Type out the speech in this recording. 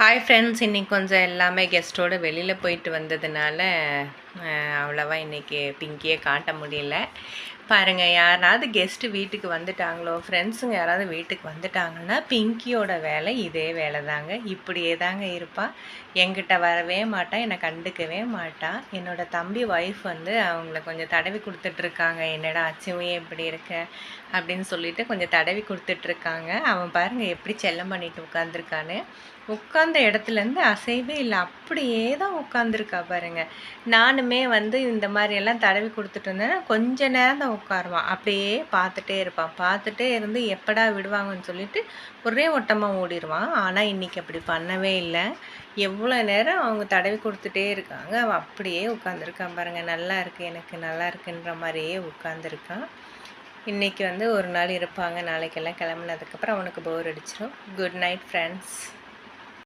Hi friends, இன்றைக்கி கொஞ்சம் எல்லாமே கெஸ்ட்டோடு வெளியில் போயிட்டு வந்ததுனால அவ்வளோவா இன்றைக்கி பிங்கியே காட்ட முடியல. பாருங்கள், யாராவது கெஸ்ட்டு வீட்டுக்கு வந்துட்டாங்களோ, ஃப்ரெண்ட்ஸுங்க யாராவது வீட்டுக்கு வந்துட்டாங்கன்னா பிங்கியோட வேலை இதே வேலை தாங்க. இப்படியே தாங்க இருப்பாள். என்கிட்ட வரவே மாட்டாள், என்னை கண்டுக்கவே மாட்டாள். என்னோடய தம்பி ஒய்ஃப் வந்து அவங்கள கொஞ்சம் தடவி கொடுத்துட்ருக்காங்க. என்னடா அச்சுவையே இப்படி இருக்க அப்படின்னு சொல்லிட்டு கொஞ்சம் தடவி கொடுத்துட்ருக்காங்க. அவன் பாருங்கள் எப்படி செல்லம் பண்ணிட்டு உட்காந்துருக்கான்னு. உட்காந்த இடத்துலேருந்து அசைவே இல்லை, அப்படியே தான் உட்காந்துருக்கா பாருங்கள். நானுமே வந்து இந்த மாதிரியெல்லாம் தடவி கொடுத்துட்டு இருந்தேன்னா கொஞ்ச நேரம் தான் உட்காருவான். அப்படியே பார்த்துட்டே இருப்பான். பார்த்துட்டே இருந்து எப்படா விடுவாங்கன்னு சொல்லிட்டு ஒரே ஓட்டமாக ஓடிடுவான். ஆனால் இன்றைக்கி அப்படி பண்ணவே இல்லை. எவ்வளோ நேரம் அவங்க தடவி கொடுத்துட்டே இருக்காங்க, அவன் அப்படியே உட்காந்துருக்கான் பாருங்கள். நல்லா இருக்குது, எனக்கு நல்லா இருக்குன்ற மாதிரியே உட்காந்துருக்கான். இன்றைக்கி வந்து ஒரு நாள் இருப்பாங்க, நாளைக்கெல்லாம் கிளம்புனதுக்கப்புறம் அவனுக்கு போர் அடிச்சிடும். Good night friends.